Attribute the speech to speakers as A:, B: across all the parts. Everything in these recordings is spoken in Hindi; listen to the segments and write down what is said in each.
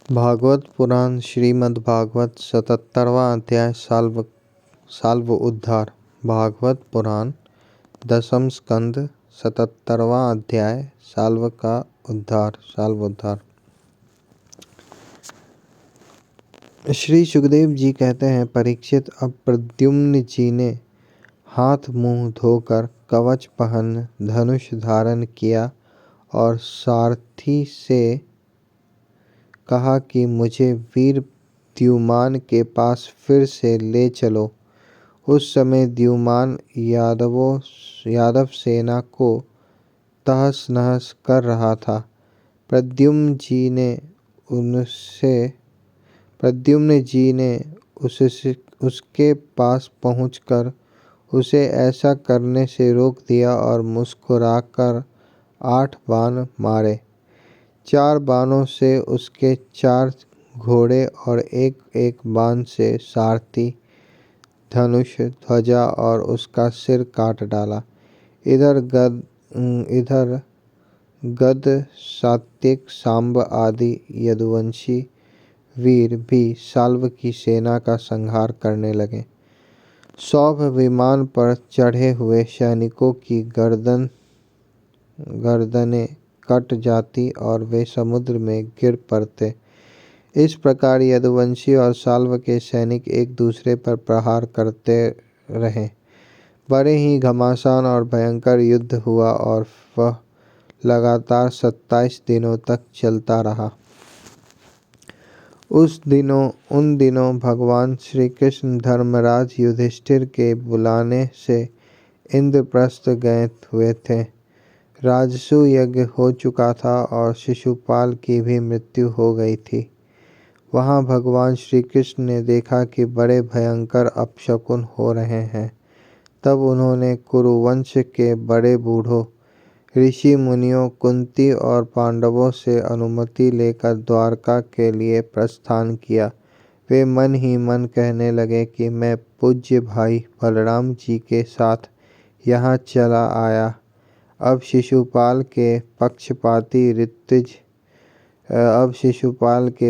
A: भागवत पुराण श्रीमद् भागवत 77वां अध्याय साल्व उद्धार। भागवत पुराण दशम स्कंद 77वां अध्याय साल्व उद्धार। श्री सुखदेव जी कहते हैं, परीक्षित, अब प्रद्युम्न जी ने हाथ मुंह धोकर कवच पहन धनुष धारण किया और सारथी से कहा कि मुझे वीर द्युमान के पास फिर से ले चलो। उस समय द्युमान यादव सेना को तहस नहस कर रहा था। प्रद्युम्न जी ने उसके पास पहुंचकर उसे ऐसा करने से रोक दिया और मुस्कुराकर 8 बाण मारे। 4 बाणों से उसके 4 घोड़े और एक बाण से सारथी, धनुष, ध्वजा और उसका सिर काट डाला। इधर गद, सात्विक, सांब आदि यदुवंशी वीर भी साल्व की सेना का संहार करने लगे। सौभ विमान पर चढ़े हुए सैनिकों की गर्दनें कट जाती और वे समुद्र में गिर पड़ते। इस प्रकार यदुवंशी और साल्व के सैनिक एक दूसरे पर प्रहार करते रहे। बड़े ही घमासान और भयंकर युद्ध हुआ और वह लगातार 27 दिनों तक चलता रहा। उन दिनों भगवान श्री कृष्ण धर्मराज युधिष्ठिर के बुलाने से इंद्रप्रस्थ गए हुए थे। राजसूय यज्ञ हो चुका था और शिशुपाल की भी मृत्यु हो गई थी। वहां भगवान श्री कृष्ण ने देखा कि बड़े भयंकर अपशकुन हो रहे हैं। तब उन्होंने कुरुवंश के बड़े बूढ़ों, ऋषि मुनियों, कुंती और पांडवों से अनुमति लेकर द्वारका के लिए प्रस्थान किया। वे मन ही मन कहने लगे कि मैं पूज्य भाई बलराम जी के साथ यहाँ चला आया। अब शिशुपाल के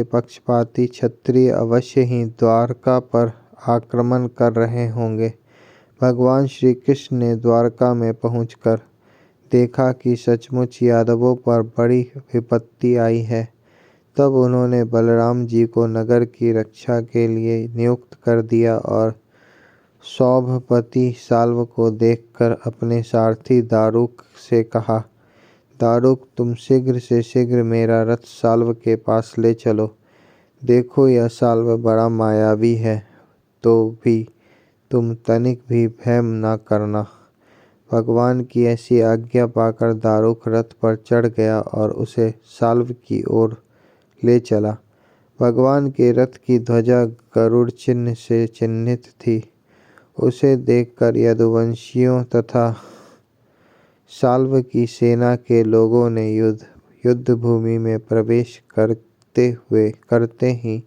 A: पक्षपाती क्षत्रिय अवश्य ही द्वारका पर आक्रमण कर रहे होंगे। भगवान श्री कृष्ण ने द्वारका में पहुंचकर देखा कि सचमुच यादवों पर बड़ी विपत्ति आई है। तब उन्होंने बलराम जी को नगर की रक्षा के लिए नियुक्त कर दिया और सौभपति साल्व को देखकर अपने सारथी दारुक से कहा, दारुक, तुम शीघ्र से शीघ्र मेरा रथ साल्व के पास ले चलो। देखो, यह साल्व बड़ा मायावी है, तो भी तुम तनिक भी भय न करना। भगवान की ऐसी आज्ञा पाकर दारुक रथ पर चढ़ गया और उसे साल्व की ओर ले चला। भगवान के रथ की ध्वजा गरुड़ चिन्ह से चिन्हित थी। उसे देखकर यदुवंशियों तथा साल्व की सेना के लोगों ने युद्ध भूमि में प्रवेश करते ही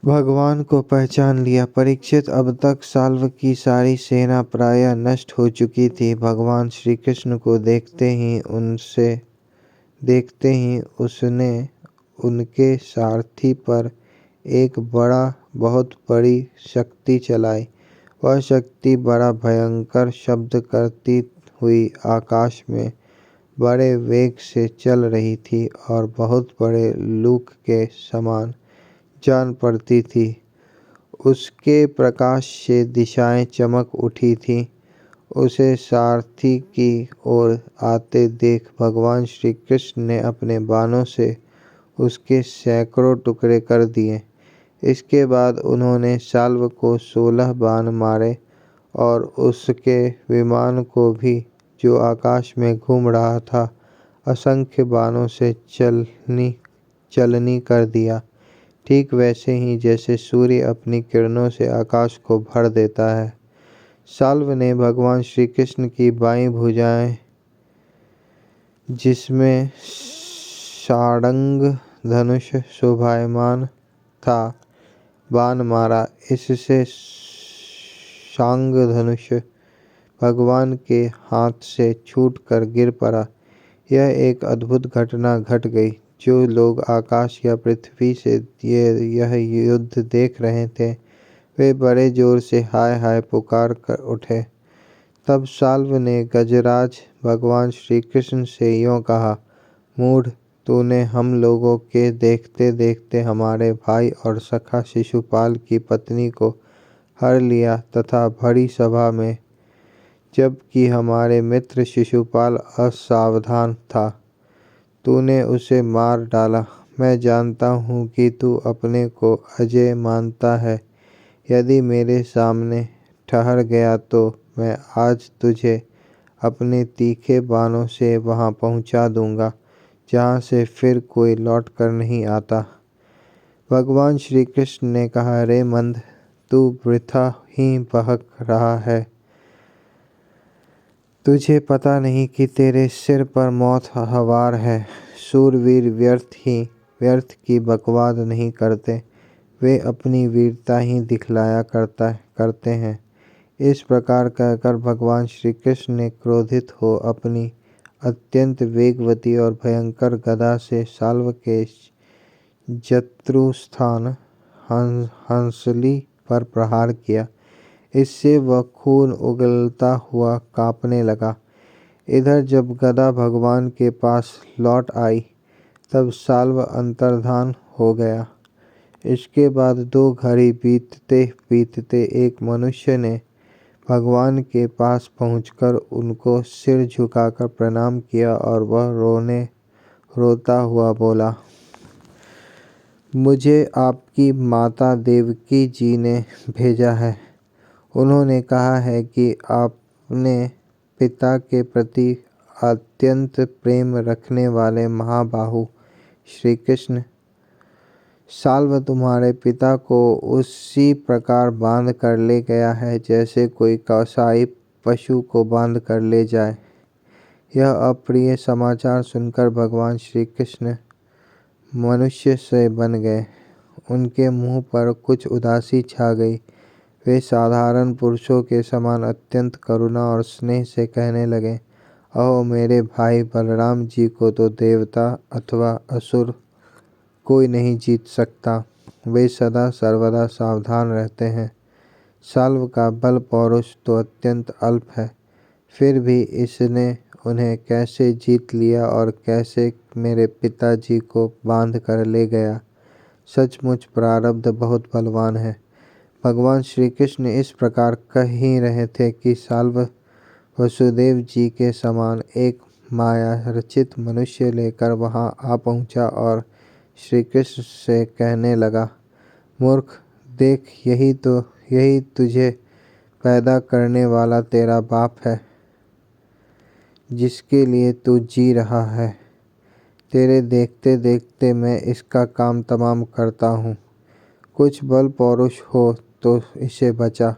A: भगवान को पहचान लिया। परीक्षित, अब तक साल्व की सारी सेना प्रायः नष्ट हो चुकी थी। भगवान श्री कृष्ण को देखते ही उसने उनके सारथी पर एक बहुत बड़ी शक्ति चलाई। वह शक्ति बड़ा भयंकर शब्द करती हुई आकाश में बड़े वेग से चल रही थी और बहुत बड़े लूक के समान जान पड़ती थी। उसके प्रकाश से दिशाएं चमक उठी थीं। उसे सारथी की ओर आते देख भगवान श्री कृष्ण ने अपने बाणों से उसके सैकड़ों टुकड़े कर दिए। इसके बाद उन्होंने साल्व को 16 बाण मारे और उसके विमान को भी, जो आकाश में घूम रहा था, असंख्य बाणों से चलनी कर दिया। ठीक वैसे ही जैसे सूर्य अपनी किरणों से आकाश को भर देता है। साल्व ने भगवान श्री कृष्ण की बाईं भुजाएं, जिसमें षाडंग धनुष शोभायमान था, बाण मारा। इससे शांग धनुष भगवान के हाथ से छूटकर गिर पड़ा। यह एक अद्भुत घटना घट गई जो लोग आकाश या पृथ्वी से यह युद्ध देख रहे थे वे बड़े जोर से हाय हाय पुकार कर उठे। तब साल्व ने गजराज भगवान श्री कृष्ण से यों कहा, मूढ़, तूने हम लोगों के देखते देखते हमारे भाई और सखा शिशुपाल की पत्नी को हर लिया तथा बड़ी सभा में जबकि हमारे मित्र शिशुपाल असावधान था तूने उसे मार डाला। मैं जानता हूँ कि तू अपने को अजय मानता है। यदि मेरे सामने ठहर गया तो मैं आज तुझे अपने तीखे बाणों से वहाँ पहुँचा दूँगा जहाँ से फिर कोई लौट कर नहीं आता। भगवान श्री कृष्ण ने कहा, रे मंद, तू वृथा ही बहक रहा है। तुझे पता नहीं कि तेरे सिर पर मौत हवार है। शूरवीर व्यर्थ की बकवाद नहीं करते, वे अपनी वीरता ही दिखलाया करते हैं। इस प्रकार कहकर भगवान श्री कृष्ण ने क्रोधित हो अपनी अत्यंत वेगवती और भयंकर गदा से साल्व के जत्रुस्थान हंसली पर प्रहार किया। इससे वह खून उगलता हुआ कांपने लगा। इधर जब गदा भगवान के पास लौट आई तब साल्व अंतर्धान हो गया। इसके बाद 2 घड़ी बीतते बीतते एक मनुष्य ने भगवान के पास पहुंचकर उनको सिर झुकाकर प्रणाम किया और वह रोता हुआ बोला, मुझे आपकी माता देवकी जी ने भेजा है। उन्होंने कहा है कि आपने पिता के प्रति अत्यंत प्रेम रखने वाले महाबाहु श्री कृष्ण साल्व तुम्हारे पिता को उसी प्रकार बांध कर ले गया है जैसे कोई कसाई पशु को बांध कर ले जाए। यह अप्रिय समाचार सुनकर भगवान श्री कृष्ण मनुष्य से बन गए। उनके मुंह पर कुछ उदासी छा गई। वे साधारण पुरुषों के समान अत्यंत करुणा और स्नेह से कहने लगे, अहो मेरे भाई बलराम जी को तो देवता अथवा असुर कोई नहीं जीत सकता। वे सदा सर्वदा सावधान रहते हैं। साल्व का बल पौरुष तो अत्यंत अल्प है, फिर भी इसने उन्हें कैसे जीत लिया और कैसे मेरे पिताजी को बांध कर ले गया। सचमुच प्रारब्ध बहुत बलवान है। भगवान श्री कृष्ण इस प्रकार कह ही रहे थे कि साल्व वसुदेव जी के समान एक माया रचित मनुष्य लेकर वहां आ पहुंचा और श्री कृष्ण से कहने लगा, मूर्ख, देख यही तुझे पैदा करने वाला तेरा बाप है जिसके लिए तू जी रहा है। तेरे देखते देखते मैं इसका काम तमाम करता हूँ। कुछ बल पौरुष हो तो इसे बचा।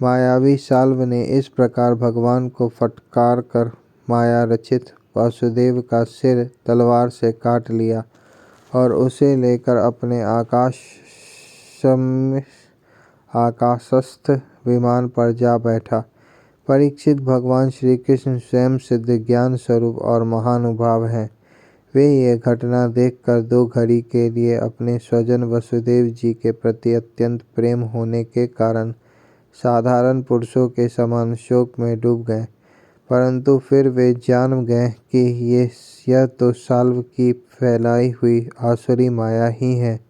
A: मायावी साल्व ने इस प्रकार भगवान को फटकार कर माया रचित वासुदेव का सिर तलवार से काट लिया और उसे लेकर अपने आकाशस्थ विमान पर जा बैठा। परीक्षित, भगवान श्री कृष्ण स्वयं सिद्ध ज्ञान स्वरूप और महानुभाव हैं। वे ये घटना देखकर 2 घड़ी के लिए अपने स्वजन वसुदेव जी के प्रति अत्यंत प्रेम होने के कारण साधारण पुरुषों के समान शोक में डूब गए। परंतु फिर वे जान गए कि यह तो साल्व की फैलाई हुई आसुरी माया ही है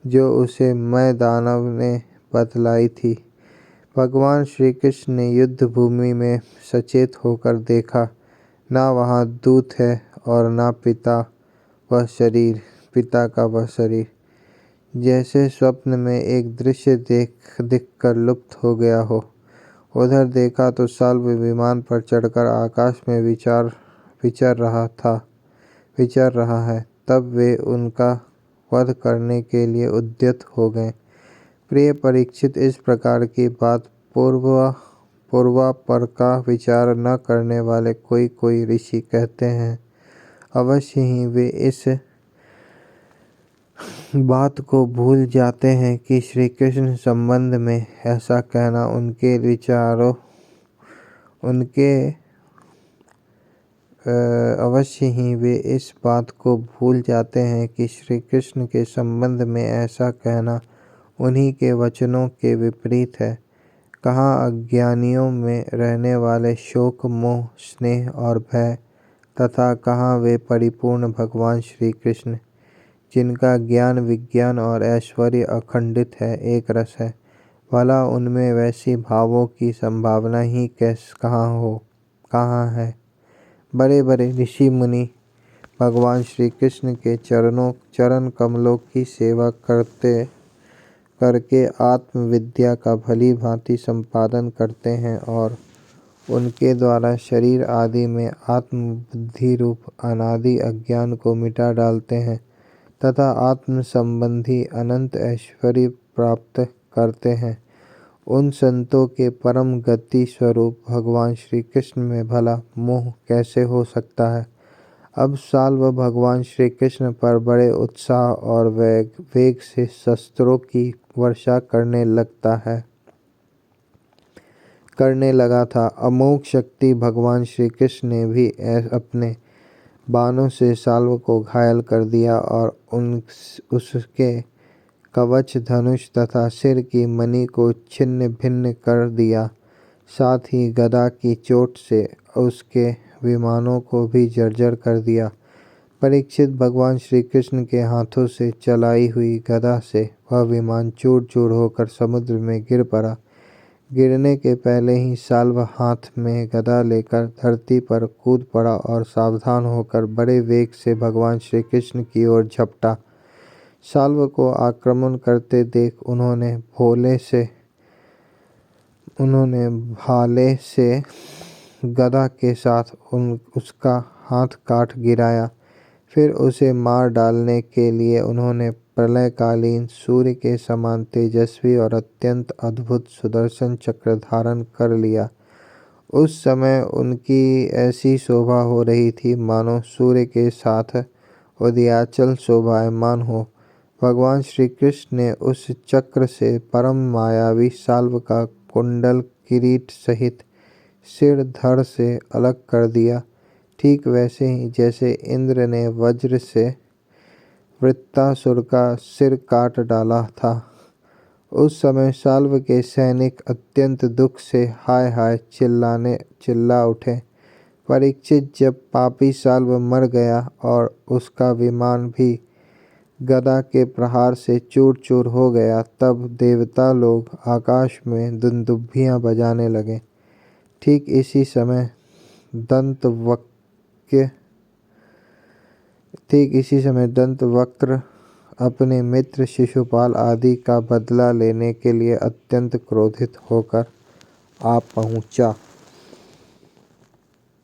A: जो उसे मैं दानव ने बतलाई थी। भगवान श्री कृष्ण ने युद्ध भूमि में सचेत होकर देखा, ना वहाँ दूत है और ना पिता का वह शरीर। जैसे स्वप्न में एक दृश्य दिखकर लुप्त हो गया हो। उधर देखा तो साल्व विमान पर चढ़कर आकाश में विचर रहा है। तब वे उनका वध करने के लिए उद्यत हो गए। प्रिय परीक्षित, इस प्रकार की बात पूर्वापर का विचार न करने वाले कोई ऋषि कहते हैं। अवश्य ही वे इस बात को भूल जाते हैं कि श्री कृष्ण संबंध में ऐसा कहना उनके अवश्य ही वे इस बात को भूल जाते हैं कि श्री कृष्ण के संबंध में ऐसा कहना उन्हीं के वचनों के विपरीत है। कहाँ अज्ञानियों में रहने वाले शोक, मोह, स्नेह और भय, तथा कहाँ वे परिपूर्ण भगवान श्री कृष्ण, जिनका ज्ञान, विज्ञान और ऐश्वर्य अखंडित है, एक रस है। भला उनमें वैसी भावों की संभावना ही कहाँ है। बड़े बड़े ऋषि मुनि भगवान श्री कृष्ण के चरण कमलों की सेवा करके आत्मविद्या का भली भांति संपादन करते हैं और उनके द्वारा शरीर आदि में आत्मबुद्धि रूप अनादि अज्ञान को मिटा डालते हैं तथा आत्म संबंधी अनंत ऐश्वर्य प्राप्त करते हैं। उन संतों के परम गति स्वरूप भगवान श्री कृष्ण में भला मोह कैसे हो सकता है। अब साल्व भगवान श्री कृष्ण पर बड़े उत्साह और वेग से शस्त्रों की वर्षा करने लगा था। अमोघ शक्ति भगवान श्री कृष्ण ने भी अपने बाणों से साल्व को घायल कर दिया और उसके कवच, धनुष तथा सिर की मणि को छिन्न भिन्न कर दिया। साथ ही गदा की चोट से उसके विमानों को भी जर्जर कर दिया। परीक्षित, भगवान श्री कृष्ण के हाथों से चलाई हुई गदा से वह विमान चूर चूर होकर समुद्र में गिर पड़ा। गिरने के पहले ही साल्व हाथ में गदा लेकर धरती पर कूद पड़ा और सावधान होकर बड़े वेग से भगवान श्री कृष्ण की ओर झपटा। साल्व को आक्रमण करते देख उन्होंने भाले से गदा के साथ उसका हाथ काट गिराया। फिर उसे मार डालने के लिए उन्होंने प्रलयकालीन सूर्य के समान तेजस्वी और अत्यंत अद्भुत सुदर्शन चक्र धारण कर लिया। उस समय उनकी ऐसी शोभा हो रही थी मानो सूर्य के साथ उदयाचल शोभायमान हो। भगवान श्री कृष्ण ने उस चक्र से परम मायावी साल्व का कुंडल, किरीट सहित सिर धड़ से अलग कर दिया। ठीक वैसे ही जैसे इंद्र ने वज्र से वृत्तासुर का सिर काट डाला था। उस समय साल्व के सैनिक अत्यंत दुख से हाय हाय चिल्ला उठे। परीक्षित, जब पापी साल्व मर गया और उसका विमान भी गदा के प्रहार से चूर चूर हो गया, तब देवता लोग आकाश में दुंदुभियां बजाने लगे। ठीक इसी समय दंतवक्र अपने मित्र शिशुपाल आदि का बदला लेने के लिए अत्यंत क्रोधित होकर आ पहुँचा।